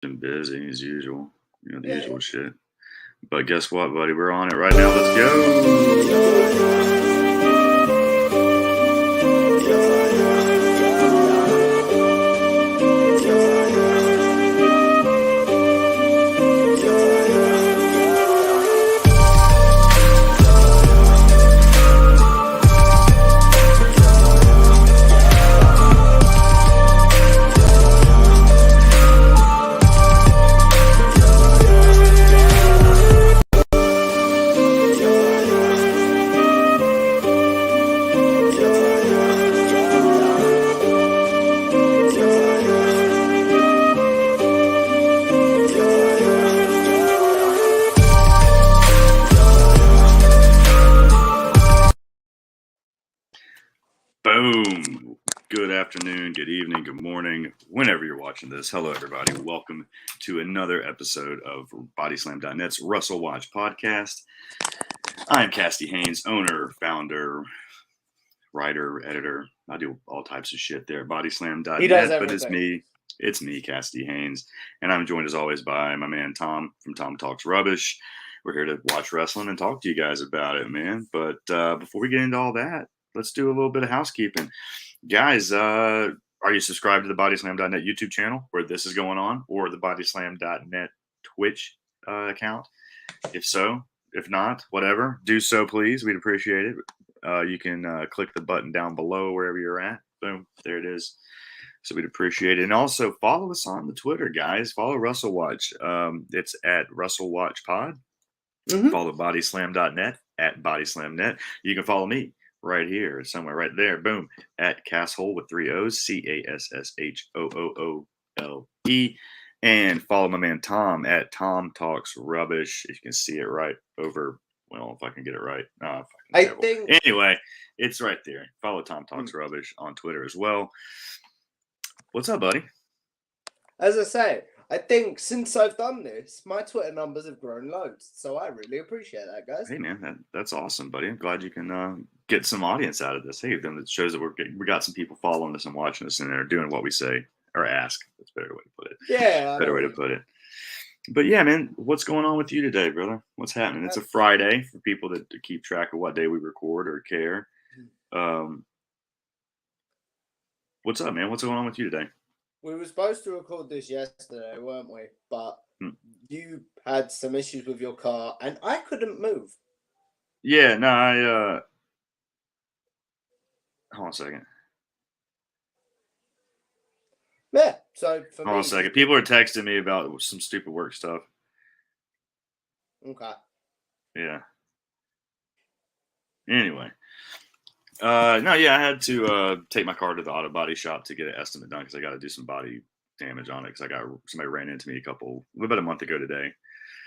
Been busy as usual. The Yeah, usual shit. But guess what, buddy? We're on it right now. Let's go. Boom. Good afternoon, good evening, good morning, whenever you're watching this. Hello, everybody. Welcome to another episode of BodySlam.net's Wrestle Watch podcast. I'm Cassidy Haynes, owner, founder, writer, editor. I do all types of shit there at BodySlam.net. he does But everything. it's me, Cassidy Haynes. And I'm joined as always by my man Tom from Tom Talks Rubbish. We're here to watch wrestling and talk to you guys about it, man. But before we get into all that, let's do a little bit of housekeeping. Guys, are you subscribed to the BodySlam.net YouTube channel where this is going on, or the BodySlam.net Twitch account? If so, if not, whatever, do so, please. We'd appreciate it. You can click the button down below wherever you're at. Boom, there it is. So we'd appreciate it. And also follow us on the Twitter, guys. Follow Wrestle Watch. It's at Wrestle Watch Pod. Mm-hmm. Follow bodyslam.net at bodyslamnet. You can follow me right here, somewhere right there. Boom. At Casshole with 3 O's, CASSHOOOLE. And follow my man Tom at Tom Talks Rubbish. You can see it right over. Well, if I can get it right. Anyway, it's right there. Follow Tom Talks Rubbish on Twitter as well. What's up, buddy? As I say, I think since I've done this, my Twitter numbers have grown loads. So I really appreciate that, guys. Hey, man, that's awesome, buddy. I'm glad you can get some audience out of this. Hey, then it shows that we got some people following us and watching us, and they're doing what we say or ask. That's a better way to put it. Yeah, better way to put it. But yeah, man, what's going on with you today, brother? What's happening? It's a Friday for people that keep track of what day we record or care. What's up, man? What's going on with you today? We were supposed to record this yesterday, weren't we? But you had some issues with your car, and I couldn't move. Yeah, no, hold on a second. Yeah, so for Hold on a second. People are texting me about some stupid work stuff. Okay. Yeah. Anyway. No, yeah, I had to take my car to the auto body shop to get an estimate done because I got to do some body damage on it because somebody ran into me about a month ago today.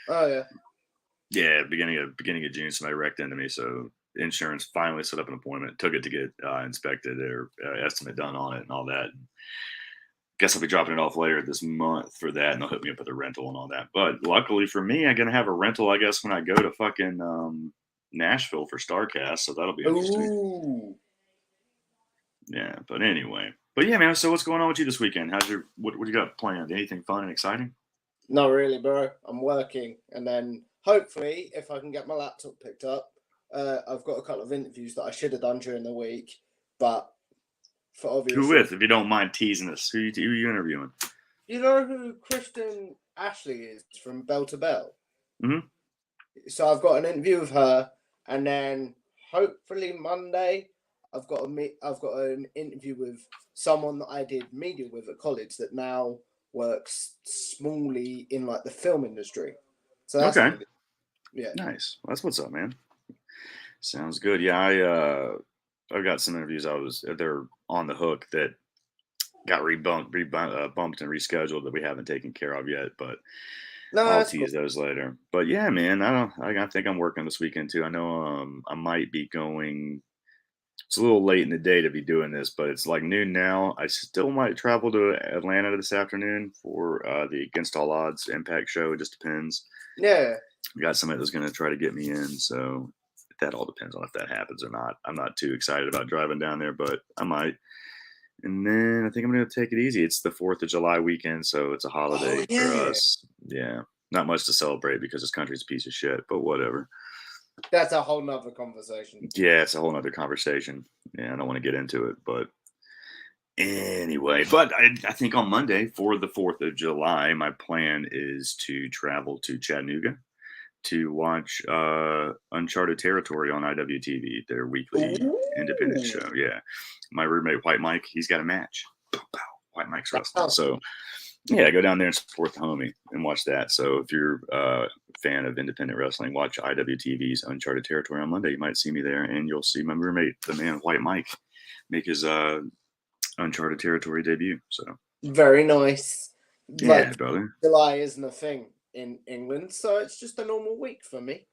Oh yeah. Yeah, beginning of June, somebody wrecked into me, so insurance finally set up an appointment, took it to get inspected or estimate done on it and all that. Guess I'll be dropping it off later this month for that, and they'll hook me up with a rental and all that. But luckily for me, I'm gonna have a rental, I guess, when I go to fucking Nashville for StarCast, so that'll be interesting. Ooh. Yeah, but anyway. But yeah, man, so what's going on with you this weekend? What you got planned? Anything fun and exciting? Not really, bro. I'm working, and then hopefully, if I can get my laptop picked up, I've got a couple of interviews that I should have done during the week, but for obvious Who with, if you don't mind teasing us? Who are you interviewing? You know who Kristen Ashley is from Bell to Bell? Mm-hmm. So I've got an interview with her, and then hopefully Monday I've got an interview with someone that I did media with at college that now works smallly in like the film industry. So that's okay. Yeah. Nice. Well, that's what's up, man. Sounds good. Yeah, I've got some interviews. They're on the hook that got bumped and rescheduled that we haven't taken care of yet, but I'll tease those later. But yeah, man, I think I'm working this weekend too. I know I might be going. It's a little late in the day to be doing this, but it's like noon now. I still might travel to Atlanta this afternoon for the Against All Odds Impact show. It just depends. Yeah. We got somebody that's going to try to get me in, so that all depends on if that happens or not. I'm not too excited about driving down there, but I might. And then I think I'm gonna take it easy. It's the 4th of July weekend, so it's a Oh holiday for yeah, us. Yeah. Not much to celebrate because this country's a piece of shit, but whatever. that's a whole nother conversation. Yeah, it's a whole nother conversation. Yeah, I don't want to get into it, but anyway. But I think on Monday for the 4th of July, my plan is to travel to Chattanooga to watch Uncharted Territory on IWTV, their weekly independent Ooh, show. Yeah. My roommate, White Mike, he's got a match. Pow, pow. White Mike's that wrestling. sounds So, yeah, go down there and support the homie and watch that. So, if you're a fan of independent wrestling, watch IWTV's Uncharted Territory on Monday. You might see me there, and you'll see my roommate, the man, White Mike, make his Uncharted Territory debut. So, very nice. yeah, Like brother. July isn't a thing in England, so it's just a normal week for me.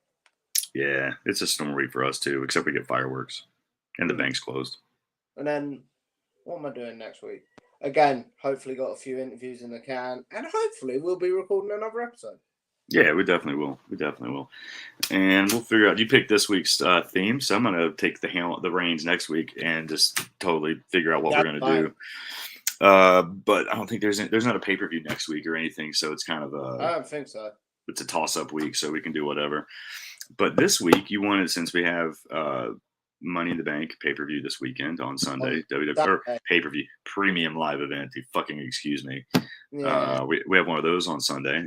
Yeah, it's a storm week for us too, except we get fireworks and the Hmm. bank's closed. And then what am I doing next week? Again, hopefully got a few interviews in the can, and hopefully we'll be recording another episode. Yeah, we definitely will. We definitely will. And we'll figure out. You picked this week's theme, so I'm gonna take the reins next week and just totally figure out what we're That's gonna fine. do. But I don't think there's not a pay per view next week or anything, so it's kind of I don't think so. it's a toss up week, so we can do whatever. But this week, you wanted since we have Money in the Bank pay per view this weekend on Sunday, On WWE or Saturday. pay per view premium live event. You fucking excuse me. Yeah. We have one of those on Sunday.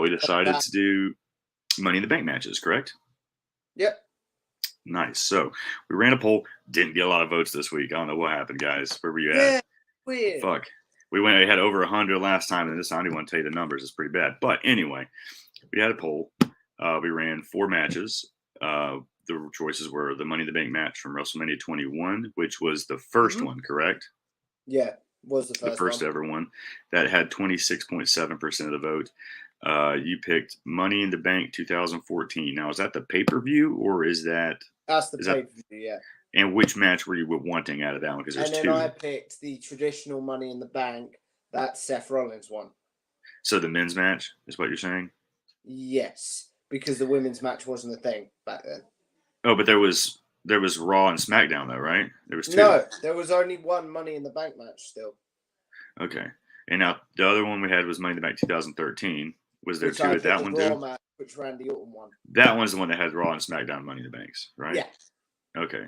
We decided That. to do Money in the Bank matches, correct? Yep. Nice. So we ran a poll, didn't get a lot of votes this week. I don't know what happened, guys. Where were you at? Yeah. Weird. Fuck. We had over 100 last time, and this time I don't want to tell you the numbers. It's pretty bad. But anyway, we had a poll. We ran 4 matches. The choices were the Money in the Bank match from WrestleMania 21, which was the first one, correct? Yeah. Was the The first first one. ever one that had 26.7% of the vote. You picked Money in the Bank 2014. Now, is that the pay per view or is that That's the is that? pay per view. Yeah. And which match were you wanting out of that one? Because there's And then I two. picked the traditional Money in the Bank. That Seth Rollins one. So the men's match is what you're saying. Yes, because the women's match wasn't a thing back then. Oh, but there was Raw and SmackDown though, right? There was 2. No, there was only one Money in the Bank match still. Okay. And now the other one we had was Money in the Bank 2013. Was there Which 2 I at put that the one Raw too? match, which Randy Orton won. That one's the one that had Raw and SmackDown Money in the Banks, right? Yeah, Okay.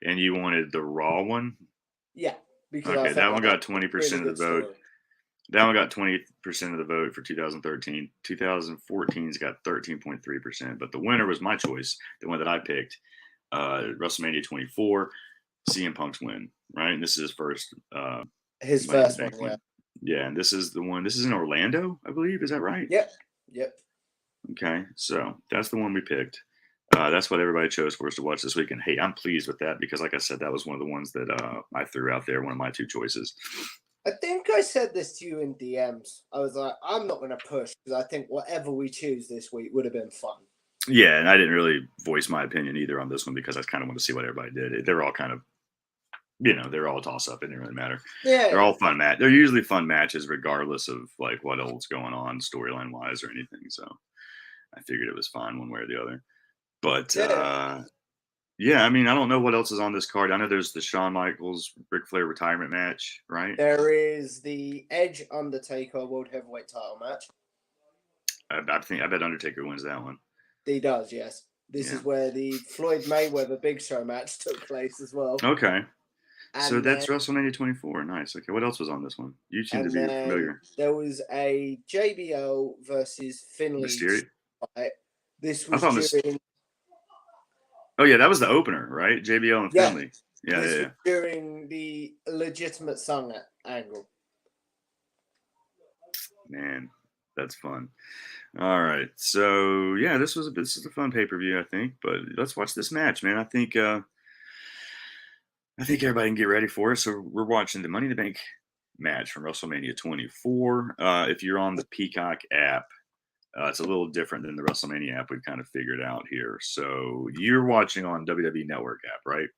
And you wanted the Raw one? yeah, because I Okay, that felt one like got 20% really of the good vote. story. That one got 20% of the vote for 2013. 2014's got 13.3%. But the winner was my choice, the one that I picked, WrestleMania 24, CM Punk's win, right? And this is his first His Money in the first one, Bank yeah. win. Yeah, and this is the one. This is in Orlando, I believe. Is that right? Yep, yep. Okay, so that's the one we picked. That's what everybody chose for us to watch this week. And hey, I'm pleased with that because, like I said, that was one of the ones that I threw out there, one of my 2 choices. I think I said this to you in DMs. I was like, I'm not going to push because I think whatever we choose this week would have been fun. Yeah, and I didn't really voice my opinion either on this one because I kind of want to see what everybody did. They were all kind of, they're all a toss up. It didn't really matter. Yeah. They're all fun match. They're usually fun matches, regardless of like what else going on storyline wise or anything. So I figured it was fine one way or the other. But Yeah. yeah, I mean, I don't know what else is on this card. I know there's the Shawn Michaels Ric Flair retirement match, right? There is the Edge Undertaker World Heavyweight title match. I bet Undertaker wins that one. He does, yes. This Yeah. is where the Floyd Mayweather Big Show match took place as well. Okay. And So that's then, WrestleMania 24. Nice. Okay, what else was on this one? You seem to and be then familiar. there was a JBL versus Finley Mysterio. fight. This I was thought during Oh yeah, that was the opener, right? JBL and yeah, Finley. Yeah, this yeah, was yeah. during the legitimate song angle. Man, that's fun. All right, so yeah, this is a fun pay per view, I think. But let's watch this match, man. I think everybody can get ready for it. So we're watching the Money in the Bank match from WrestleMania 24. If you're on the Peacock app, it's a little different than the WrestleMania app we've kind of figured out here. So you're watching on WWE Network app, right?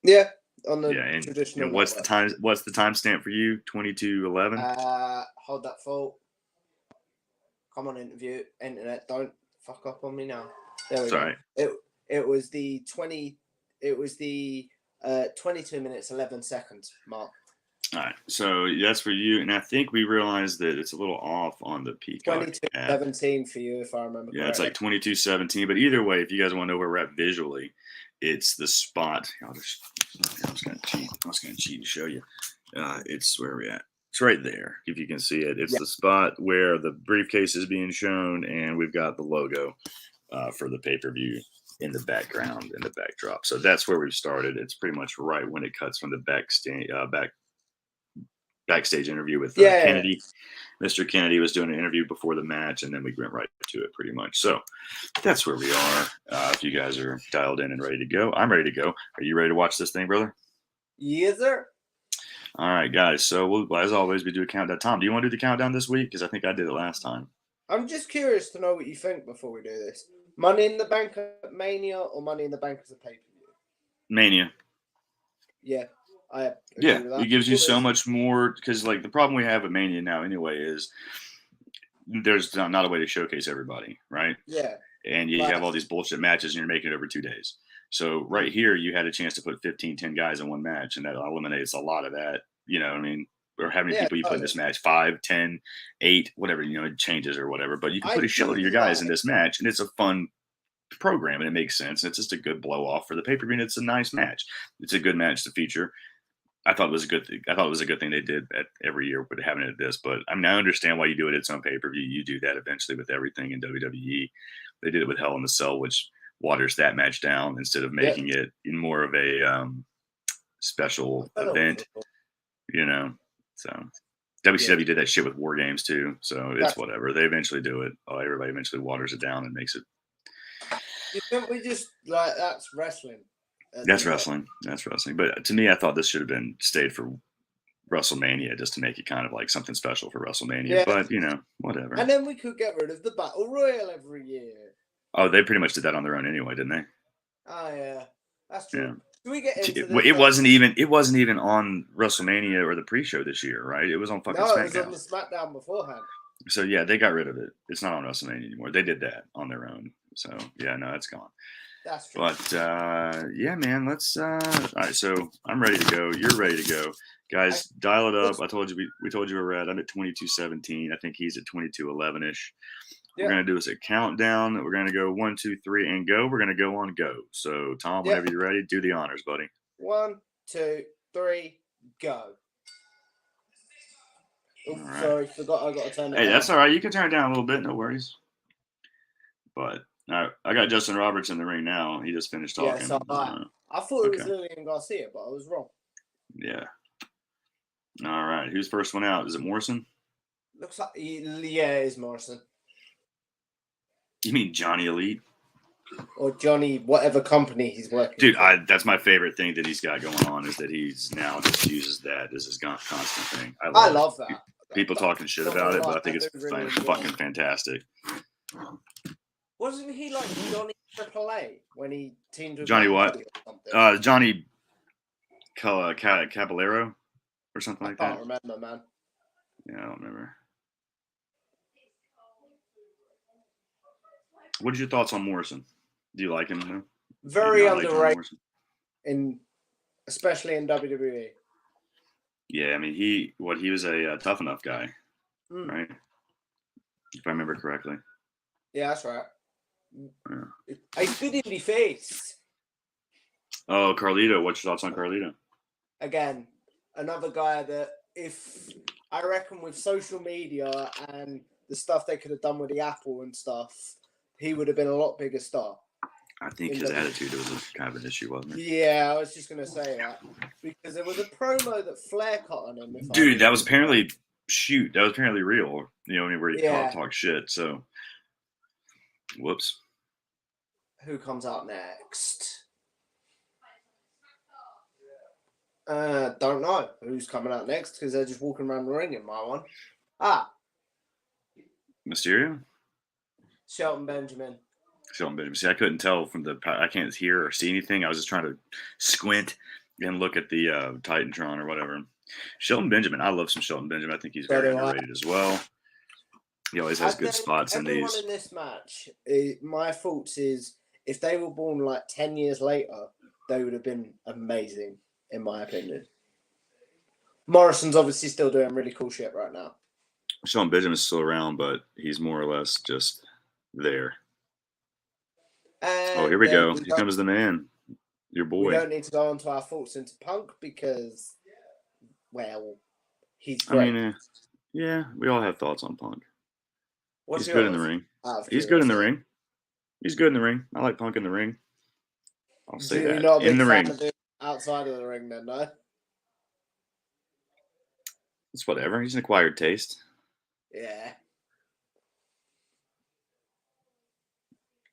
Yeah, on the Yeah, and traditional what's the network. time? What's the timestamp for you? 22:11. Hold that thought. Come on, internet, don't fuck up on me now. There we go. Sorry. It was the 22 minutes 11 seconds mark. All right, so that's for you, and I think we realized that it's a little off on the Peacock app. 22-17 for you, if I remember Yeah, it's correctly. like 22-17. But either way, if you guys want to know where we're at visually, it's the spot. I was going to cheat. I was going to cheat and show you. It's where we at. It's right there. If you can see it, it's Yeah. the spot where the briefcase is being shown, and we've got the logo for the pay-per-view in the background, in the backdrop. So that's where we've started. It's pretty much right when it cuts from the backstage interview with Yeah. Kennedy. Mr. Kennedy was doing an interview before the match, and then we went right to it pretty much. So that's where we are. If you guys are dialed in and ready to go, I'm ready to go. Are you ready to watch this thing, brother? Yes, sir. All right, guys. So as always, we do a countdown. Tom, do you want to do the countdown this week? Because I think I did it last time. I'm just curious to know what you think before we do this. Money in the Bank at Mania or Money in the Bank as a pay-per-view? Mania. Yeah, I agree Yeah, with that. it gives you so much more, because like the problem we have with Mania now anyway is there's not a way to showcase everybody, right? Yeah. And you have all these bullshit matches and you're making it over 2 days. So right here, you had a chance to put 15, 10 guys in one match, and that eliminates a lot of that. You know what I mean? Or how many people you put in this match? 5, 10, 8, whatever, it changes or whatever. But you can put a shitload of your guys in this match, and it's a fun program, and it makes sense. It's just a good blow off for the pay-per-view, and it's a nice match. It's a good match to feature. I thought it was a good thing. I thought it was a good thing they did every year with having it at this. But I mean, I understand why you do it at its own pay-per-view. You do that eventually with everything in WWE. They did it with Hell in a Cell, which waters that match down instead of making it in more of a special event, So WCW did that shit with War Games too. So it's whatever. They eventually do it. Everybody eventually waters it down and makes it. You think we just that's wrestling? That's wrestling. That's wrestling. But to me, I thought this should have been stayed for WrestleMania, just to make it kind of like something special for WrestleMania. Yeah. But whatever. And then we could get rid of the Battle Royal every year. Oh, they pretty much did that on their own anyway, didn't they? Oh yeah, that's true. Yeah. Do we get into this? It wasn't even on WrestleMania or the pre-show this year, right? It was on fucking SmackDown. It was on the SmackDown beforehand. So yeah, they got rid of it. It's not on WrestleMania anymore. They did that on their own. So yeah, no, it's gone. That's true. But yeah, man, let's all right, so I'm ready to go. You're ready to go. Guys, dial it up. I told you we told you we're at. I'm at 22-17. I think he's at 22-11-ish. Yeah. We're gonna do a countdown. We're gonna go 1, 2, 3, and go. We're gonna go on go. So Tom, whenever you're ready, do the honors, buddy. 1, 2, 3, go. Oh, right. Sorry, forgot I got to turn it down. That's all right. You can turn it down a little bit, no worries. But I got Justin Roberts in the ring now. He just finished talking. Yeah, so I thought it was Lillian Garcia, but I was wrong. Yeah. All right. Who's first one out? Is it Morrison? Looks like it is Morrison. You mean Johnny Elite? Or Johnny, whatever company he's working Dude, that's my favorite thing that he's got going on is that he's now just uses that as his constant thing. I love that. People talking shit about it, but I think it's really fucking fantastic. Wasn't he like Johnny AAA when he teamed with Johnny what? Johnny Caballero or something like that. I can't remember, man. Yeah, I don't remember. What are your thoughts on Morrison? Do you like him? Very underrated, especially in WWE. Yeah, I mean he was a tough enough guy, right? If I remember correctly. Yeah, that's right. Yeah. I good in the face. Oh, Carlito. What's your thoughts on Carlito? Again, another guy that if I reckon with social media and the stuff they could have done with the Apple and stuff, he would have been a lot bigger star. I think his attitude was kind of an issue, wasn't it? Yeah, I was just going to say that. Because there was a promo that Flair cut on him. Dude, that was apparently real. Where he talk shit. So, whoops. Who comes out next? Don't know who's coming out next because they're just walking around the ring in my one. Mysterio? Shelton Benjamin. See, I couldn't tell I can't hear or see anything. I was just trying to squint and look at the Titantron or whatever. Shelton Benjamin. I love some Shelton Benjamin. I think he's very underrated as well. He always has good spots in these. In this match, my thoughts is if they were born like 10 years later, they would have been amazing, in my opinion. Morrison's obviously still doing really cool shit right now. Sean Benjamin's still around, but he's more or less just there. Oh, here And we then go. Here comes the man, your we boy. don't need to go on to our thoughts into Punk because, well, he's I great. mean, yeah, we all have thoughts on Punk. What's He's good in the yours? ring. Out of He's good in the curiosity. ring. He's good in the ring. I like Punk in the ring. I'll So say you're that. not a In big the fan ring. of it outside of the ring, then, no? It's whatever. He's an acquired taste. Yeah.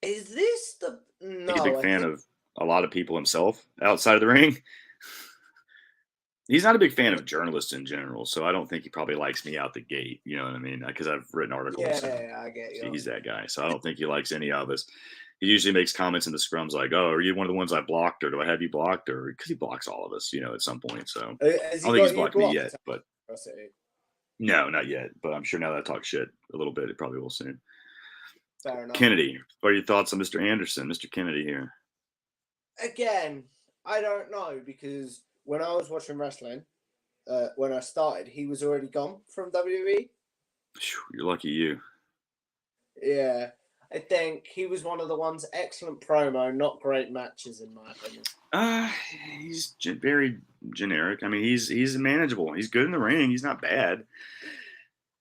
Is this the He's a big no? I fan think of a lot of people himself outside of the ring. He's not a big fan of journalists in general, so I don't think he probably likes me out the gate. You know what I mean? Because I've written articles. yeah, I get See, you. he's that guy. So I don't think he likes any of us. He usually makes comments in the scrums like, "Oh, are you one of the ones I blocked, or do I have you blocked?" Or because he blocks all of us, at some point. So Has I he don't think he's got you blocked me blocked? yet, but Curiosity? no, not yet. But I'm sure now that I talk shit a little bit, it probably will soon. Fair enough. Kennedy, what are your thoughts on Mr. Anderson, Mr. Kennedy here? Again, I don't know because when I was watching wrestling, when I started, he was already gone from WWE. You're lucky you. Yeah, I think he was one of the ones. Excellent promo, not great matches in my opinion. Uh, he's very generic. I mean, he's manageable. He's good in the ring. He's not bad,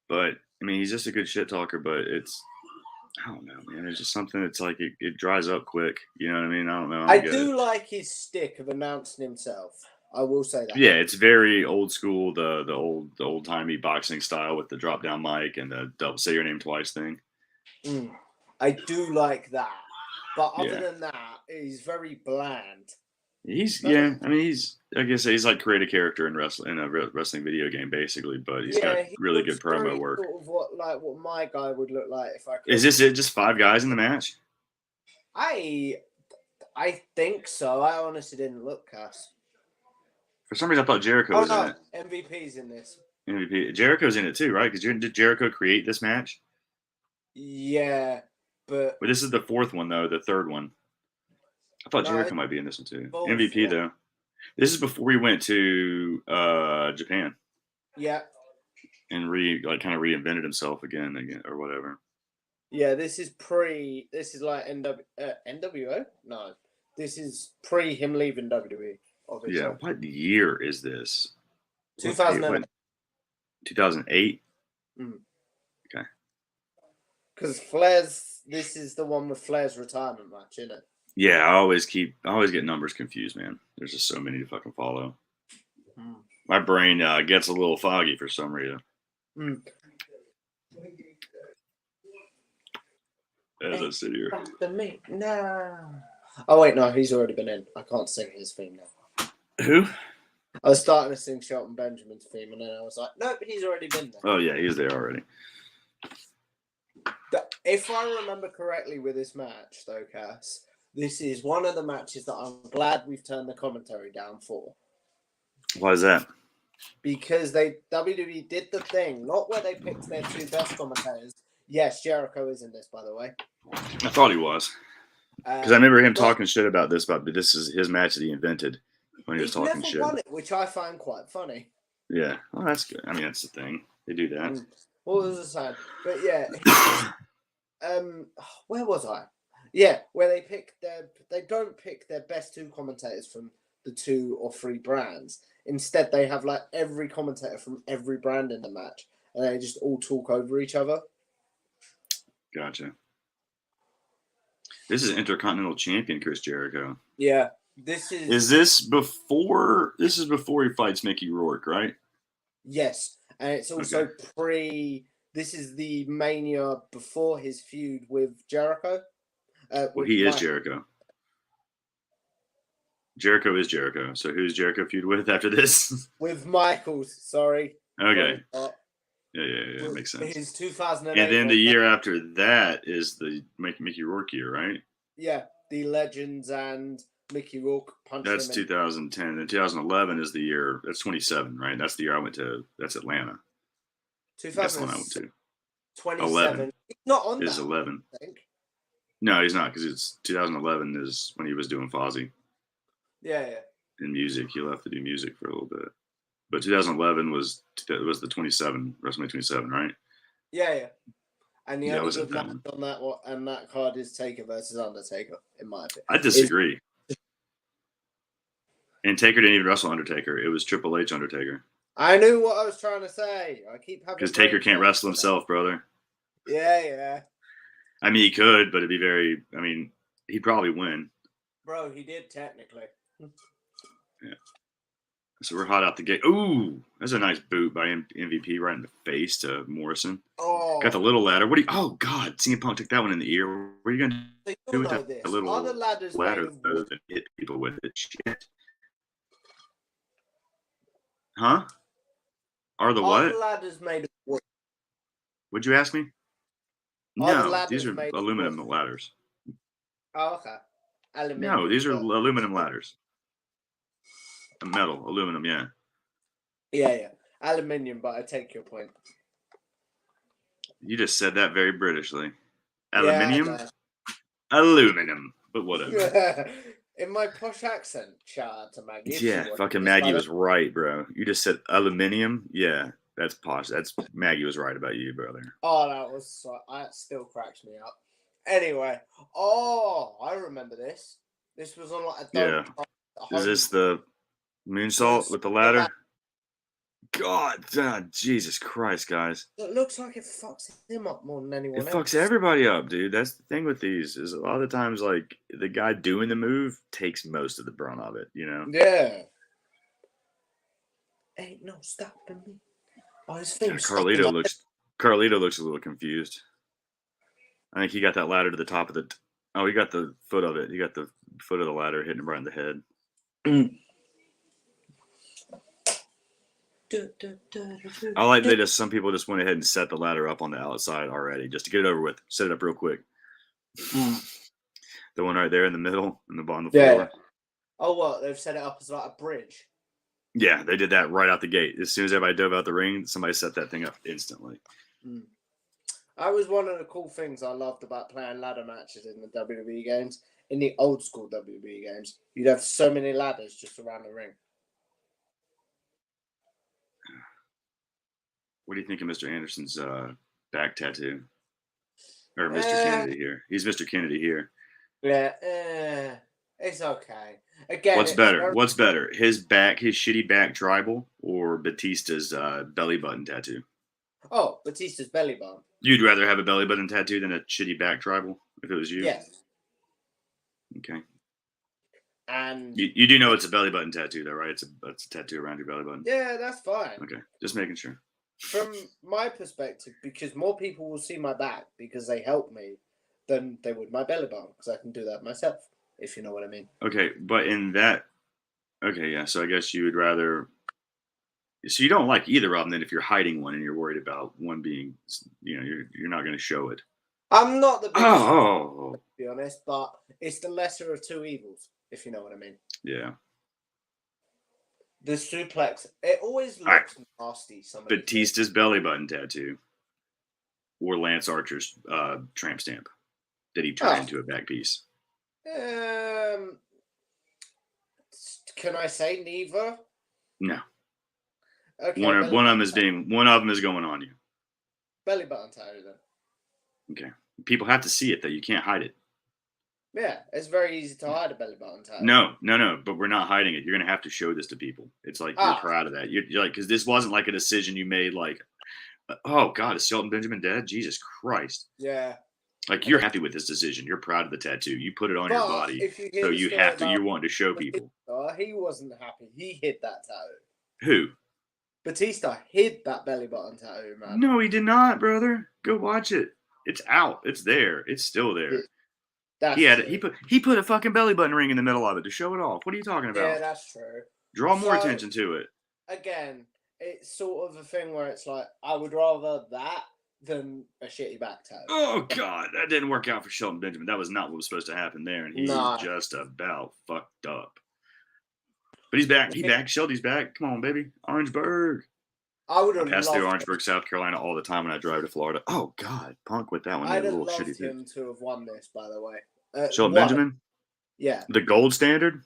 but I mean, he's just a good shit talker. But I don't know, man. It's just something that's like it dries up quick. You know what I mean? I don't know. I don't get do it. like his stick of announcing himself. I will say that. Yeah, it's very old school, the old timey boxing style with the drop down mic and the double say your name twice thing. I do like that, but other Yeah, than that, he's very bland. I mean, like I say, he's like create a character in wrestling video game basically, but he's got Yeah, he really good looks promo very work. sort of what my guy would look like if I could. Is this it? Just 5 guys in the match? I think so. I honestly didn't look, Cass. For some reason, I thought Jericho Oh was in no, it. MVP's in this. MVP. Jericho's in it too, right? Because did Jericho create this match? Yeah, but Well, this is the fourth one though. The third one. I thought no, Jericho it's might be in this one too. both. MVP though. This is before we went to Japan Yeah, and kind of reinvented himself again or whatever. yeah. This is pre. This is like NWO. No, this is pre him leaving WWE. Obviously, Yeah. What year is this? 2008. 2008. Okay. Because Flair's. This is the one with Flair's retirement match, isn't it? Yeah, I always get numbers confused, man. There's just so many to fucking follow. My brain gets a little foggy for some reason. As I sit here. No. Oh wait, no, he's already been in. I can't sing his theme now. Who? I was starting to sing Shelton Benjamin's theme, and then I was like, nope, he's already been there. Oh yeah, he's there already. If I remember correctly with this match, though, Cass, this is one of the matches that I'm glad we've turned the commentary down for. Why is that? Because WWE did the thing, not where they picked their two best commentators. Yes, Jericho is in this, by the way. I thought he was. Because I remember him talking shit about this is his match that he invented when he was talking shit. Won it, which I find quite funny. Yeah, well, that's good. I mean, that's the thing. They do that. What was I saying? But yeah, where was I? Yeah, where they don't pick their best two commentators from the 2 or 3 brands. Instead, they have like every commentator from every brand in the match, and they just all talk over each other. Gotcha. This is Intercontinental Champion Chris Jericho. Yeah, this is. Is this before? This is before he fights Mickey Rourke, right? Yes, and it's also pre. This is the Mania before his feud with Jericho. Well, he is Jericho. Jericho is Jericho. So who's Jericho feud with after this? With Michaels, sorry. Okay. Yeah, makes sense. His 2008. And then the year after that is the Mickey Rourke year, right? Yeah, the Legends and Mickey Rourke punched him. That's 2010. And 2011 is the year. That's 27, right? That's the year I went to. That's Atlanta. That's the one I went to. 27. 11. He's not on is that. 11. I think. No, he's not because it's 2011 is when he was doing Fozzy. Yeah. In music, he left to do music for a little bit. But 2011 was the 27 WrestleMania 27, right? Yeah. And the Yeah, I only was good at that match one. on that one and that card is Taker versus Undertaker, in my opinion. I disagree. And Taker didn't even wrestle Undertaker. It was Triple H Undertaker. I knew what I was trying to say. I keep having Because Taker can't wrestle today. himself, brother. Yeah. I mean, he could, but it'd be very. I mean, he'd probably win. Bro, he did technically. Yeah. So we're hot out the gate. Ooh, that's a nice boot by MVP right in the face to Morrison. Oh, Got the little ladder. What do you? Oh God, CM Punk took that one in the ear. What are you gonna do with that this. little Are the ladders ladder made of wood? and hit people with it? Shit. Huh? Are the Are what? the ladders made of wood? Would you ask me? Are the No, ladders these are made of aluminum wood? ladders. Oh, okay. Aluminium. No, these are but- aluminum ladders. Metal, aluminum, yeah. Yeah. Aluminium, but I take your point. You just said that very Britishly. Yeah, Aluminium? Aluminum. But whatever. In my posh accent, shout out to Maggie. Yeah, fucking Maggie was right, bro. You just said aluminium? Yeah, that's posh. That's Maggie was right about you, brother. Oh, that still cracks me up. Anyway, I remember this. This was on like a Yeah. Is this the moonsault with the ladder? God, Jesus Christ, guys. It looks like it fucks him up more than anyone It else. fucks everybody up, dude. That's the thing with these is a lot of the times, like, the guy doing the move takes most of the brunt of it, you know? Yeah. Ain't no stopping me. Oh, his thing's Carlito looks a little confused. I think he got that ladder to the top of the. Oh, he got the foot of it. He got the foot of the ladder hitting him right in the head. I like that some people just went ahead and set the ladder up on the outside already, just to get it over with. Set it up real quick. The one right there in the middle, in the bottom of the floor. Oh, what? They've set it up as like a bridge. Yeah, they did that right out the gate. As soon as everybody dove out the ring, somebody set that thing up instantly. That was one of the cool things I loved about playing ladder matches in the WWE games. In the old school WWE games, you'd have so many ladders just around the ring. What do you think of Mr. Anderson's back tattoo? Or Mr. Kennedy here? He's Mr. Kennedy here. Yeah, it's okay. Again, What's better? What's better? His shitty back tribal, or Batista's belly button tattoo? Oh, Batista's belly button. You'd rather have a belly button tattoo than a shitty back tribal if it was you? Yes. Okay. And you do know it's a belly button tattoo, though, right? It's a tattoo around your belly button. Yeah, that's fine. Okay, just making sure. From my perspective, because more people will see my back because they help me than they would my belly button, because I can do that myself, if you know what I mean. Okay, but in that, yeah, so I guess you would rather. So you don't like either of them. Then, if you're hiding one and you're worried about one being, you're not going to show it. I'm not the biggest, to be honest, but it's the lesser of two evils, if you know what I mean. Yeah. The suplex, it always looks nasty. Batista's belly button tattoo, or Lance Archer's tramp stamp that he turned into a back piece. Can I say neither? No. Okay. One of them is going on you. Belly button tattoo then. Okay. People have to see it though. You can't hide it. Yeah, it's very easy to hide a belly button tattoo. No, but we're not hiding it. You're gonna have to show this to people. It's like you're proud of that. You're like, because this wasn't like a decision you made. Like, oh God, is Shelton Benjamin dead? Jesus Christ. Yeah. Like, you're happy with this decision. You're proud of the tattoo. You put it on your body, so you have to. You want to show people. He wasn't happy. He hid that tattoo. Who? Batista hid that belly button tattoo, man. No, he did not, brother. Go watch it. It's out. It's there. It's still there. He put a fucking belly button ring in the middle of it to show it off. What are you talking about? Yeah, that's true. Draw more attention to it. Again, it's sort of a thing where it's like, I would rather that than a shitty back tattoo. Oh God, that didn't work out for Shelton Benjamin. That was not what was supposed to happen there, and he's just about fucked up. But he's back. He's back. Shelty's back. Come on, baby. Orangeburg. I would have passed through Orangeburg, South Carolina all the time when I drive to Florida. Oh God, Punk with that one. I'd have loved him to have won this, by the way. Shelton Benjamin? Yeah. The gold standard?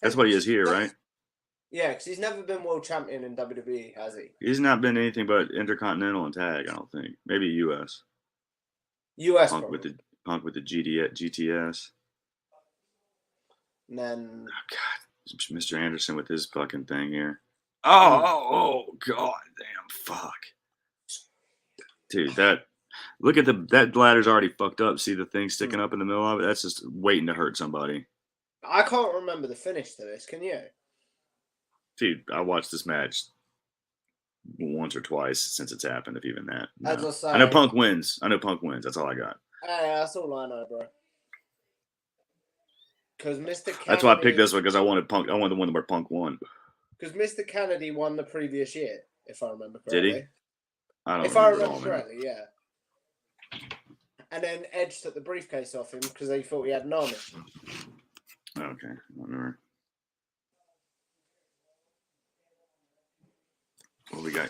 That's what he is here, right? Yeah, because he's never been world champion in WWE, has he? He's not been anything but Intercontinental and tag. I don't think. Maybe US. US Punk with probably. the Punk with the GTS. And then Oh, God, Mr. Anderson with his fucking thing here. mm, Oh, God, damn, fuck, dude. Look at that ladder's already fucked up. See the thing sticking mm. up in the middle of it? That's just waiting to hurt somebody, I can't remember the finish to this. Can you? dude. I watched this match once or twice since it's happened, if even that. As No, I I know say, Punk wins. That's all I got. that's all I know, bro. Because Mr. That's why I picked Kennedy, this one because I wanted Punk. I wanted the one where Punk won. because Mr. Kennedy won the previous year, if I remember Did he? correctly. I don't If I remember remember all, man. correctly, yeah. And then Edge took the briefcase off him because they thought he had an army. Okay, I don't remember. What we got?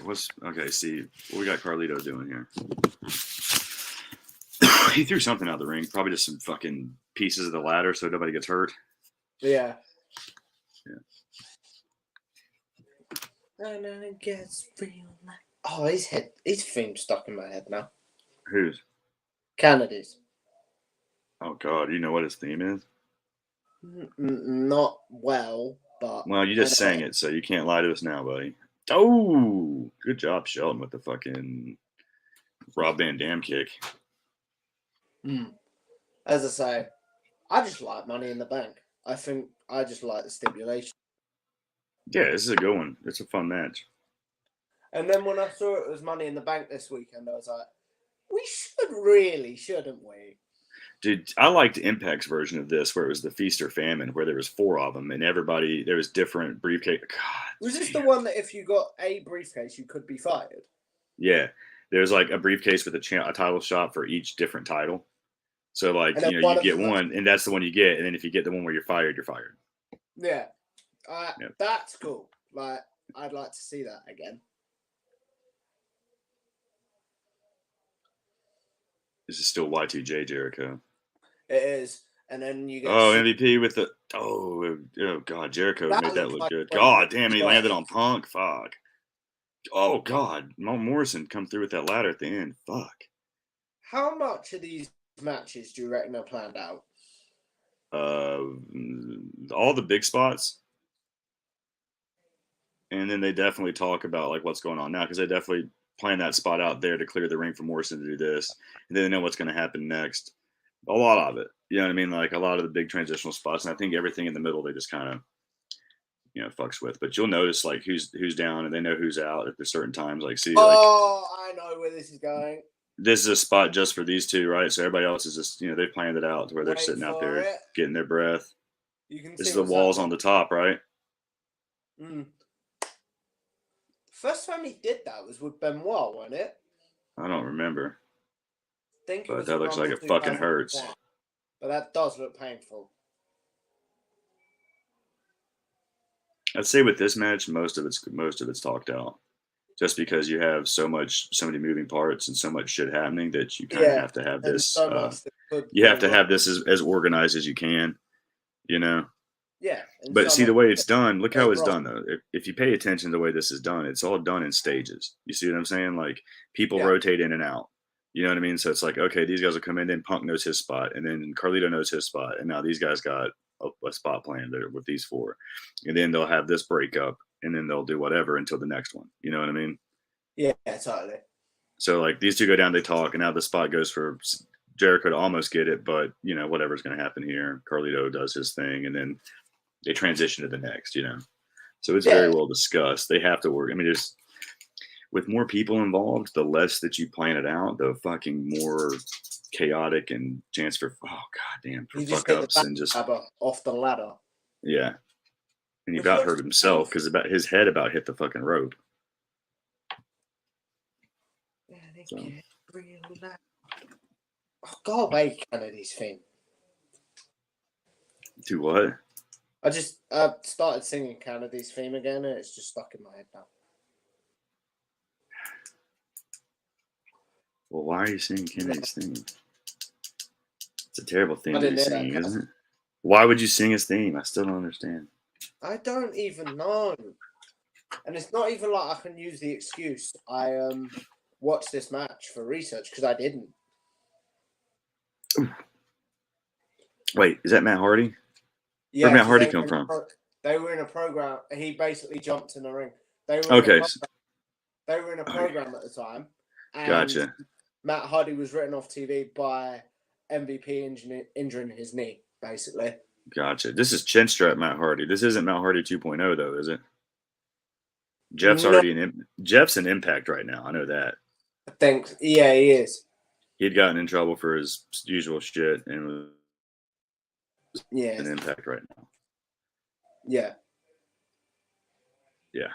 See what we got Carlito doing here. He threw something out the ring, probably just some fucking pieces of the ladder so nobody gets hurt. Yeah. Yeah. And then it gets real. Oh, his theme stuck in my head now. Whose? Kennedy's. Oh God, you know what his theme is? Not well, but Well, you just sang it, so you can't lie to us now, buddy. Oh, good job, Shelton, with the fucking Rob Van Dam kick. As I say, I just like Money in the Bank. I think I just like the stipulation. Yeah, this is a good one. It's a fun match. And then when I saw it was Money in the Bank this weekend, I was like, we shouldn't we? Dude, I liked Impact's version of this, where it was the feast or famine, where there was 4 of them, and there was different briefcase. God, was this the one that if you got a briefcase, you could be fired? yeah, there's like a briefcase with a title shot for each different title. So like you get one, and that's the one you get, and then if you get the one where you're fired, you're fired. Yeah, Yep. That's cool. Like I'd like to see that again. This is still Y2J Jericho. It is, and then you get MVP with the oh God, Jericho made that look good. God damn, he landed on Punk. Fuck. Oh God, Morrison come through with that ladder at the end. Fuck. How much of these matches do you reckon are planned out? All the big spots, and then they definitely talk about like what's going on now because they definitely plan that spot out there to clear the ring for Morrison to do this, and then they know what's going to happen next. A lot of it, you know what I mean? Like a lot of the big transitional spots, and I think everything in the middle they just kind of fucks with. But you'll notice like who's down, and they know who's out at the certain times. Like see, I know where this is going. This is a spot just for these two, right? So everybody else is just they planned it out to where they're sitting out there getting their breath. You can this see is the walls on the top, right? First time he did that was with Benoit, wasn't it? I don't remember. But that looks like it fucking hurts. But that does look painful. I'd say with this match, most of it's talked out, just because you have so many moving parts and so much shit happening that you kind of have to have this. You have to have this as organized as you can, Yeah. But see the way it's done. Look how it's done though. If you pay attention to the way this is done, it's all done in stages. You see what I'm saying? Like people rotate in and out. You know what I mean? So it's like, okay, these guys will come in, then Punk knows his spot, and then Carlito knows his spot, and now these guys got a spot planned there with these 4, and then they'll have this breakup, and then they'll do whatever until the next one. You know what I mean? Yeah, totally. So like these two go down, they talk, and now the spot goes for Jericho to almost get it, but whatever's going to happen here, Carlito does his thing, and then they transition to the next. So it's very well discussed. They have to work. I mean, there's with more people involved, the less that you plan it out, the fucking more chaotic and chance for fuck ups and just off the ladder. Yeah, and he about hurt himself because his head about hit the fucking rope. So. Oh, go away, Kennedy's theme. Do what? I just started singing Kennedy's theme again, and it's just stuck in my head now. Well, why are you singing Kennedy's theme? It's a terrible theme to be singing, isn't it? Why would you sing his theme? I still don't understand. I don't even know. And it's not even like I can use the excuse I watched this match for research, because I didn't. Wait, is that Matt Hardy? Yeah, Where'd Matt 'cause Hardy come from? They were in a program. He basically jumped in the ring. They were Okay. They were in a program at the time, and Gotcha. Matt Hardy was written off TV by MVP injuring his knee, basically. Gotcha. This is chin strap Matt Hardy. This isn't Matt Hardy 2.0 though, is it? Jeff's No. already Jeff's in Impact right now. I know that. I think, yeah, he is. He'd gotten in trouble for his usual shit and was Yeah. in Impact right now. Yeah. Yeah.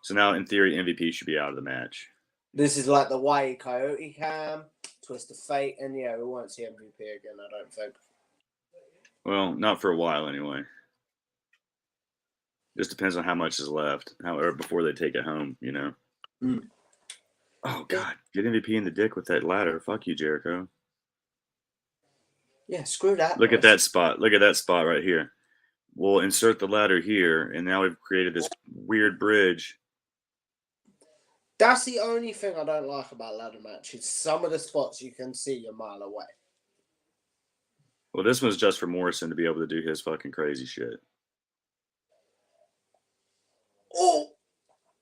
So now, in theory, MVP should be out of the match. This is like the Wile E. Coyote cam, Twist of Fate, and yeah, we won't see MVP again, I don't think. Well, not for a while anyway. Just depends on how much is left, or before they take it home, you know. Mm. Oh God, get MVP in the dick with that ladder. Fuck you, Jericho. Yeah, screw that. Look at that spot. Look at that spot right here. We'll insert the ladder here, and now we've created this weird bridge. That's the only thing I don't like about ladder matches. Some of the spots you can see a mile away. Well, this one's just for Morrison to be able to do his fucking crazy shit.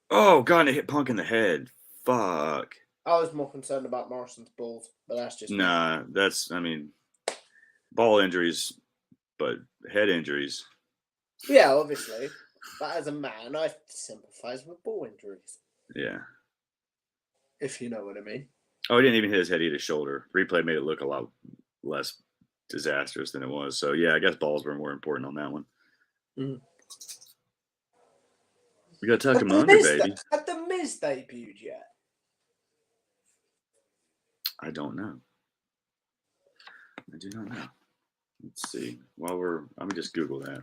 Oh, God, and it hit Punk in the head. Fuck. I was more concerned about Morrison's balls, but that's just Nah, I mean, ball injuries, but head injuries. Yeah, obviously. But as a man, I sympathise with ball injuries. Yeah. If you know what I mean. Oh, he didn't even hit his head, he hit his shoulder. Replay made it look a lot less disastrous than it was. So, yeah, I guess balls were more important on that one. Mm. We got to tuck him under, baby. Had the Miz debuted yet? I don't know. I do not know. Let's see. Let me just Google that.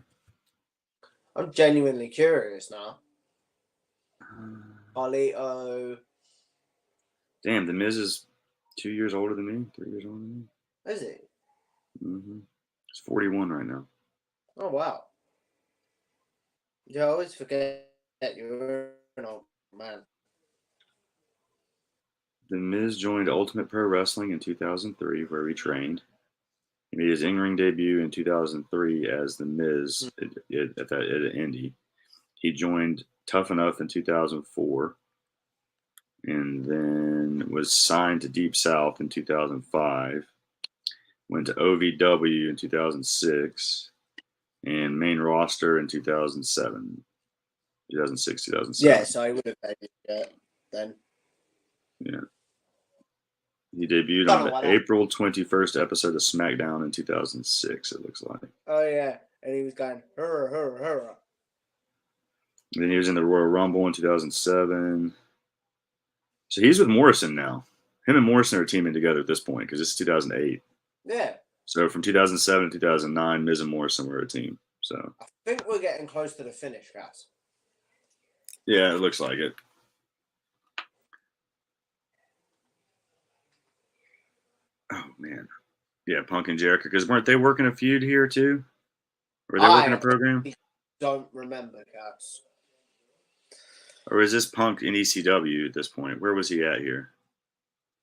I'm genuinely curious now. Carlito. Damn, the Miz is 2 years older than me, 3 years older than me. Is he? Mm-hmm. He's 41 right now. Oh, wow. Yeah, I always forget you're an old man. The Miz joined Ultimate Pro Wrestling in 2003, where he trained. He made his in-ring debut in 2003 as The Miz at Indy. He joined Tough Enough in 2004, and then was signed to Deep South in 2005. Went to OVW in 2006, and main roster in 2007. 2006, 2007. Yeah, so he would have debuted then. Yeah. He debuted on the April 21st episode of SmackDown in 2006, it looks like. Oh, yeah. And he was going, hurrah, hurrah, hurrah. And then he was in the Royal Rumble in 2007. So he's with Morrison now. Him and Morrison are teaming together at this point because it's 2008. Yeah. So from 2007 to 2009, Miz and Morrison were a team. So I think we're getting close to the finish, guys. Yeah, it looks like it. Oh, man. Yeah, Punk and Jericho. Because weren't they working a feud here, too? Were they working a program? I don't remember, guys. Or is this Punk in ECW at this point? Where was he at here?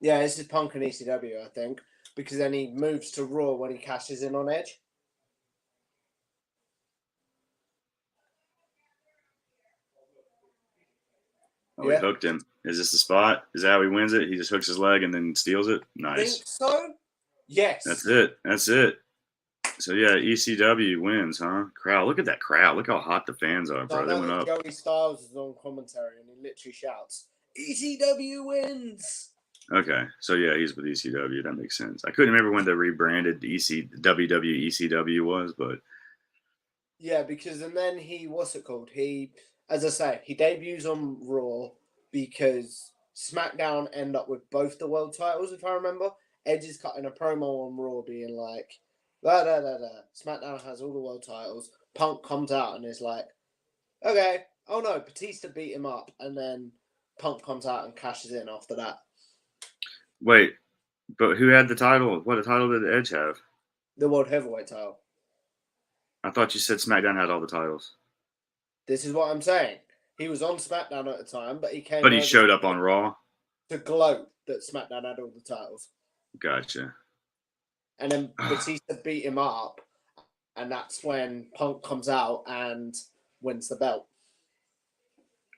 Yeah, this is Punk in ECW, I think. Because then he moves to Raw when he cashes in on Edge. Oh, yeah. He hooked him. Is this the spot? Is that how he wins it? He just hooks his leg and then steals it? Nice. I think so? Yes. That's it. So, yeah, ECW wins, huh? Crowd. Look at that crowd. Look how hot the fans are, bro. They went up. Joey Styles is on commentary and he literally shouts, ECW wins! Okay. So, yeah, he's with ECW. That makes sense. I couldn't remember when the rebranded WWE ECW was, but... Yeah, because and then what's it called? As I say, he debuts on Raw because SmackDown end up with both the world titles, if I remember. Edge is cutting a promo on Raw being like, SmackDown has all the world titles. Punk comes out and is like, okay, oh no, Batista beat him up. And then Punk comes out and cashes in after that. Wait, but who had the title? What title did Edge have? The World Heavyweight title. I thought you said SmackDown had all the titles. This is what I'm saying. He was on SmackDown at the time, but he came. But he over showed up on Raw. to gloat that SmackDown had all the titles, Gotcha. and then Batista beat him up, and that's when Punk comes out and wins the belt.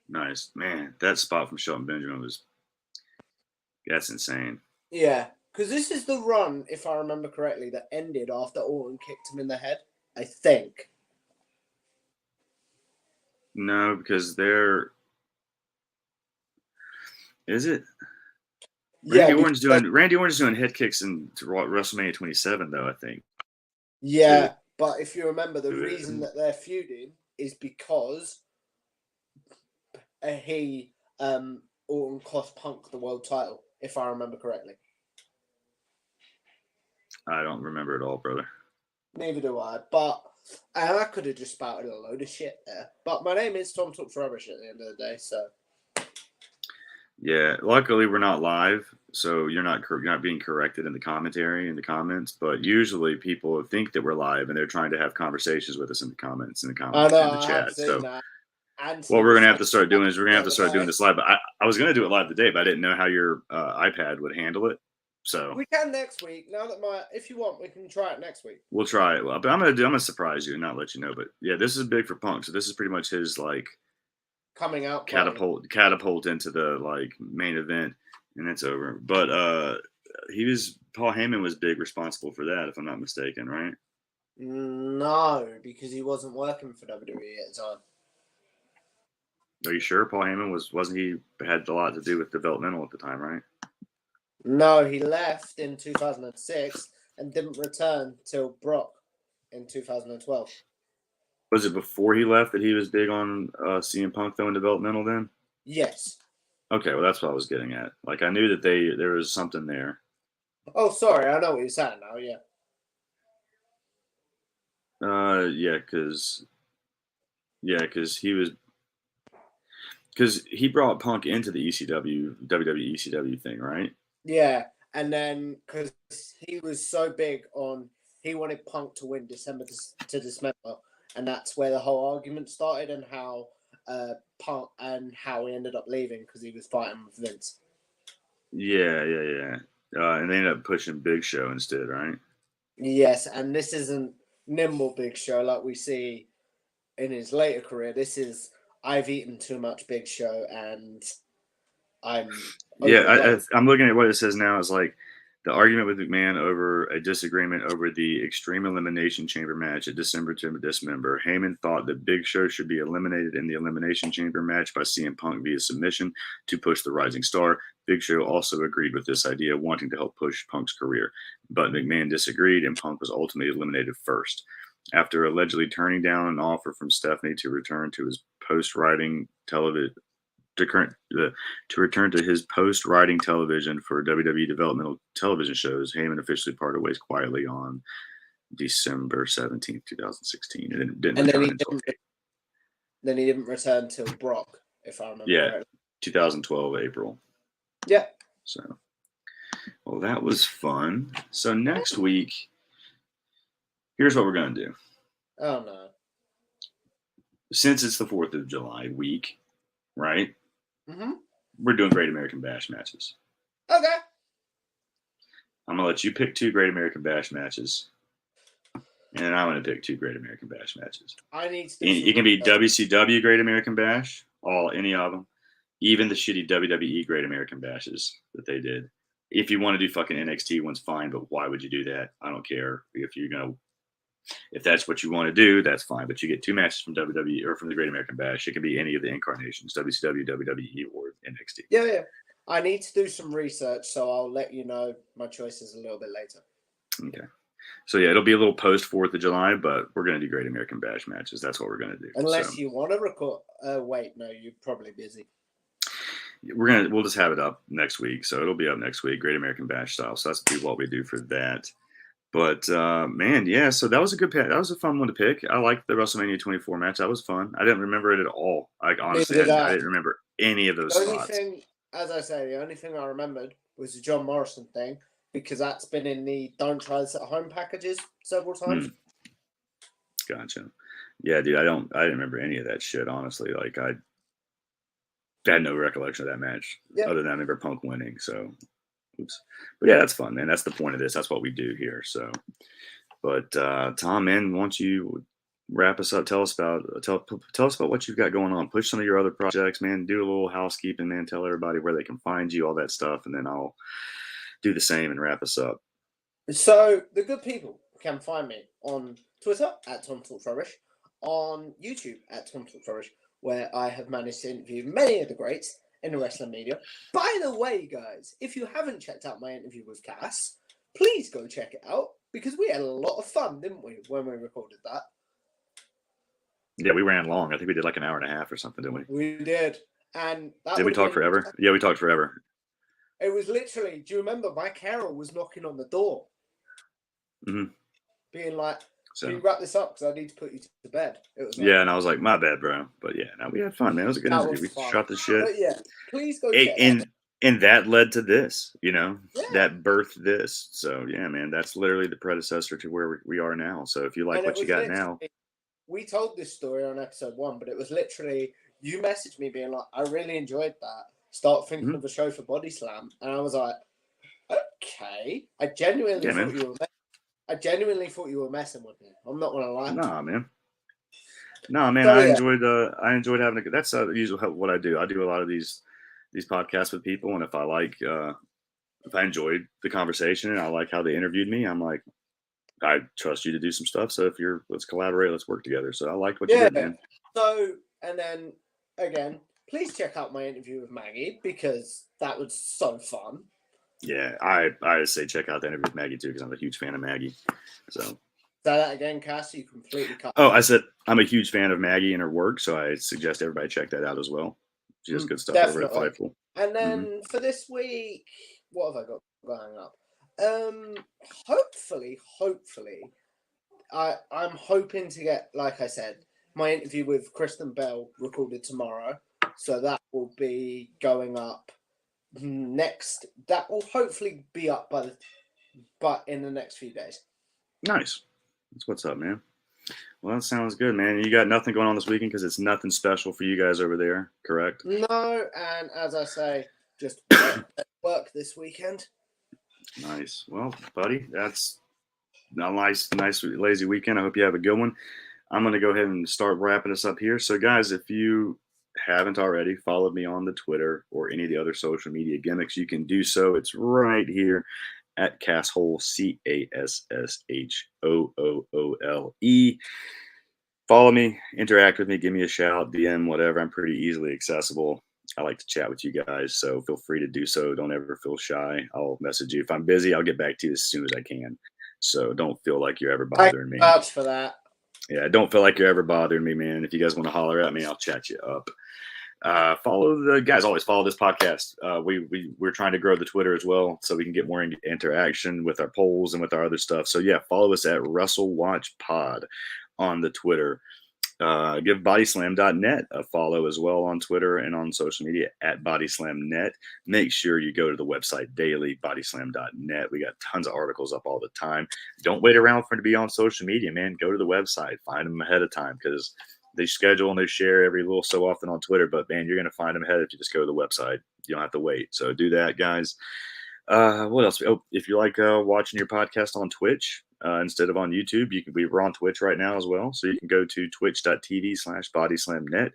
Nice. Man, that spot from Shelton Benjamin that's insane. Yeah, because this is the run, if I remember correctly, that ended after Orton kicked him in the head. I think. No, because is it? Randy Orton's doing head kicks in WrestleMania 27 though, I think. Yeah, but if you remember, the reason that they're feuding is because Orton cost Punk the world title, if I remember correctly. I don't remember it all, brother. Neither do I, but I could have just spouted a load of shit there. But my name is Tom Talks Rubbish at the end of the day, so. Yeah, luckily we're not live, so you're not being corrected in the commentary, in the comments. But usually people think that we're live and they're trying to have conversations with us in the comments, in the chat. So what we're gonna have to start doing is we're gonna have to start doing this live. But I was gonna do it live today, but I didn't know how your iPad would handle it. So we can next week. Now that if you want, we can try it next week. We'll try it. Well, but I'm gonna surprise you and not let you know. But yeah, this is big for Punk. So this is pretty much his like coming out catapult into the like main event, and it's over. But Paul Heyman was big responsible for that, if I'm not mistaken, right? No, because he wasn't working for WWE at the time. Are you sure Paul Heyman wasn't he had a lot to do with developmental at the time, right? No, he left in 2006 and didn't return till Brock in 2012. Was it before he left that he was big on CM Punk though in developmental then? Yes. Okay, well that's what I was getting at. Like I knew that there was something there. Oh, sorry, I know what you're saying now. Yeah. Yeah, because he brought Punk into the WWE ECW thing, right? Yeah, and then because he was so big on, he wanted Punk to win December to December, and that's where the whole argument started, and how Punk and how he ended up leaving because he was fighting with Vince. Yeah. And they ended up pushing Big Show instead, right? Yes, and this isn't nimble Big Show like we see in his later career. This is I've eaten too much Big Show, and I'm looking at what it says now. Is like the argument with McMahon over a disagreement over the Extreme Elimination Chamber match at December to Dismember. Heyman thought that Big Show should be eliminated in the Elimination Chamber match by CM Punk via submission to push the Rising Star. Big Show also agreed with this idea, wanting to help push Punk's career. But McMahon disagreed, and Punk was ultimately eliminated first. After allegedly turning down an offer from Stephanie to return to his post-writing television to return to his post-writing television for WWE developmental television shows, Heyman officially parted ways quietly on December 17th, 2016. Then he didn't return till Brock, if I remember correctly. 2012 April. Yeah. So, well, that was fun. So next week, here's what we're going to do. Oh, no. Since it's the 4th of July week, right? Mm-hmm. We're doing Great American Bash matches. Okay. I'm going to let you pick 2 Great American Bash matches. And I'm going to pick 2 Great American Bash matches. It can be WCW Great American Bash, any of them. Even the shitty WWE Great American Bashes that they did. If you want to do fucking NXT ones, fine, but why would you do that? I don't care. If that's what you want to do, that's fine. But you get 2 matches from WWE or from the Great American Bash. It can be any of the incarnations, WCW, WWE, or NXT. Yeah. I need to do some research, so I'll let you know my choices a little bit later. Okay. So, yeah, it'll be a little post 4th of July, but we're going to do Great American Bash matches. That's what we're going to do. Unless you want to record. Wait, no, you're probably busy. We'll just have it up next week. So it'll be up next week, Great American Bash style. So that's what we do for that. But man, yeah. So that was a good pick. That was a fun one to pick. I liked the WrestleMania 24 match. That was fun. I didn't remember it at all. Like honestly, I didn't remember any of those spots. The only thing I remembered was the John Morrison thing, because that's been in the Don't Try This at Home packages several times. Gotcha. Yeah, dude, I didn't remember any of that shit, honestly. Like, I had no recollection of that match Yeah. other than I remember Punk winning. So, oops. But yeah, that's fun, man. That's the point of this. That's what we do here. So, but Tom, man, why don't you wrap us up? Tell us about what you've got going on. Push some of your other projects, man. Do a little housekeeping, man. Tell everybody where they can find you, all that stuff, and then I'll do the same and wrap us up. So the good people can find me on Twitter at Tom Talks Rubbish, on YouTube at Tom Talks Rubbish, where I have managed to interview many of the greats in the wrestling media. By the way, guys, if you haven't checked out my interview with Cass, please go check it out because we had a lot of fun, didn't we, when we recorded that? Yeah, we ran long. I think we did like an hour and a half or something, didn't we? We did. And that Did we talk forever? Yeah, we talked forever. It was literally, do you remember my carer was knocking on the door? Mm-hmm. Being like, So, can you wrap this up because I need to put you to bed? It was like, yeah, and I was like, my bad, bro. But yeah, no, we had fun, man. It was a good interview. We shot the shit. But yeah, please go check and that led to this, Yeah. that birthed this. So yeah, man, that's literally the predecessor to where we are now. So if you like what you got now, we told this story on episode 1, but it was literally you messaged me being like, I really enjoyed that. Start thinking of a show for Body Slam, and I was like, okay. I genuinely thought you were messing with me. I'm not gonna lie. Nah, man. I enjoyed having that's usually what I do. I do a lot of these podcasts with people, and if I enjoyed the conversation and I like how they interviewed me, I'm like, I trust you to do some stuff. So let's collaborate, let's work together. So I liked what you did, man. So, and then again, please check out my interview with Maggie because that was so fun. Yeah, I say check out the interview with Maggie too because I'm a huge fan of Maggie. So say that again, Cass. You completely cut. Oh, I said I'm a huge fan of Maggie and her work, so I suggest everybody check that out as well. She does good stuff over at Fightful. And then for this week, what have I got going up? Hopefully, I'm hoping to get, like I said, my interview with Kristen Bell recorded tomorrow, so that will be going up next. That will hopefully be up but in the next few days. Nice. That's what's up, man. Well, that sounds good, man. You got nothing going on this weekend because it's nothing special for you guys over there, correct? No, and as I say, just work this weekend. Nice. Well, buddy, that's a nice, lazy weekend. I hope you have a good one. I'm going to go ahead and start wrapping us up here. So, guys, if you haven't already followed me on the Twitter or any of the other social media gimmicks, you can do so. It's right here at Casshole, CASSHOOOLE. Follow me, interact with me, give me a shout, DM, whatever. I'm pretty easily accessible. I like to chat with you guys, so feel free to do so. Don't ever feel shy. I'll message you. If I'm busy, I'll get back to you as soon as I can. So don't feel like you're ever bothering me. Vouch for that. Yeah, don't feel like you're ever bothering me, man. If you guys want to holler at me, I'll chat you up. Follow the guys. Always follow this podcast. We're trying to grow the Twitter as well, so we can get more interaction with our polls and with our other stuff. So yeah, follow us at Wrestle Watch Pod on the Twitter. Give bodyslam.net a follow as well on Twitter and on social media at bodyslamnet. Make sure you go to the website daily, bodyslam.net. We got tons of articles up all the time. Don't wait around for it to be on social media, man. Go to the website, find them ahead of time because they schedule and they share every little so often on Twitter. But man, you're going to find them ahead if you just go to the website. You don't have to wait. So do that, guys. What else? Oh, if you like watching your podcast on Twitch instead of on YouTube, we're on Twitch right now as well. So you can go to twitch.tv/bodyslamnet.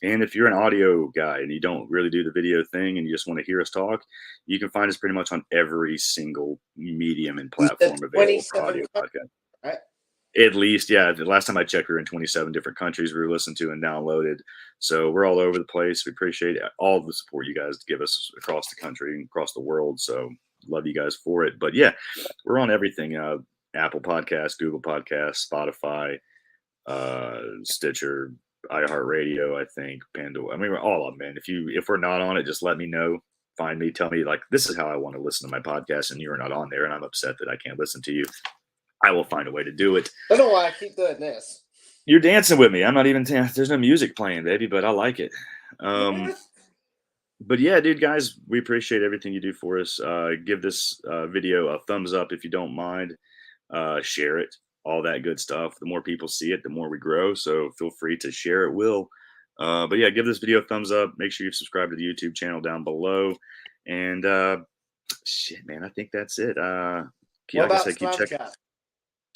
And if you're an audio guy and you don't really do the video thing and you just want to hear us talk, you can find us pretty much on every single medium and platform available for audio podcast. Right? At least, yeah. The last time I checked, we were in 27 different countries we were listened to and downloaded. So we're all over the place. We appreciate all the support you guys give us across the country and across the world. So love you guys for it. But yeah, we're on everything. Apple Podcasts, Google Podcasts, Spotify, Stitcher, iHeartRadio, I think, Pandora. I mean, we're all of them, man. If we're not on it, just let me know. Find me, tell me, like, this is how I want to listen to my podcast, and you're not on there, and I'm upset that I can't listen to you. I will find a way to do it. I don't know why I keep doing this. You're dancing with me. I'm not even. There's no music playing, baby, but I like it. But yeah, dude, guys, we appreciate everything you do for us. Give this video a thumbs up if you don't mind. Share it. all that good stuff. The more people see it, the more we grow. So feel free to share it, Will. But yeah, give this video a thumbs up. Make sure you subscribe to the YouTube channel down below. And shit, man, I think that's it. What Like I about said, keep Slam checking. Chat?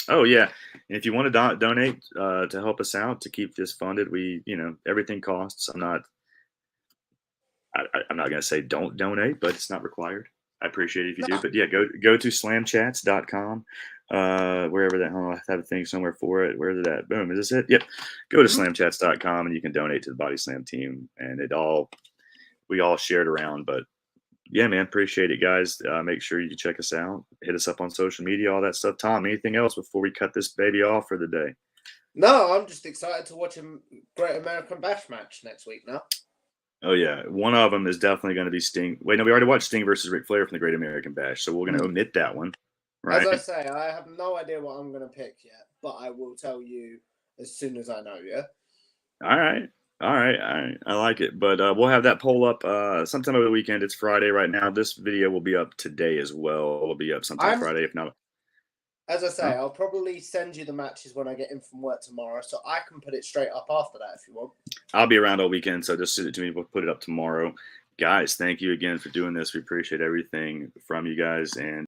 Oh yeah, and if you want to donate to help us out to keep this funded, everything costs. I'm not going to say don't donate, but it's not required. I appreciate it if you do. No. But yeah, go to slamchats.com. Wherever that, I have a thing somewhere for it. Where is it at? Boom. Is this it? Yep. Go to slamchats.com and you can donate to the Body Slam team. And we all share it around. But yeah, man, appreciate it, guys. Make sure you check us out. Hit us up on social media, all that stuff. Tom, anything else before we cut this baby off for the day? No, I'm just excited to watch a Great American Bash match next week now. Oh yeah, one of them is definitely going to be Sting. Wait, no, we already watched Sting versus Ric Flair from the Great American Bash, so we're going to omit that one. Right? As I say, I have no idea what I'm going to pick yet, but I will tell you as soon as I know. Yeah. All right. I like it. But we'll have that poll up sometime over the weekend. It's Friday right now. This video will be up today as well. It'll be up sometime Friday, if not. As I say, I'll probably send you the matches when I get in from work tomorrow, so I can put it straight up after that if you want. I'll be around all weekend, so just send it to me. We'll put it up tomorrow. Guys, thank you again for doing this. We appreciate everything from you guys. And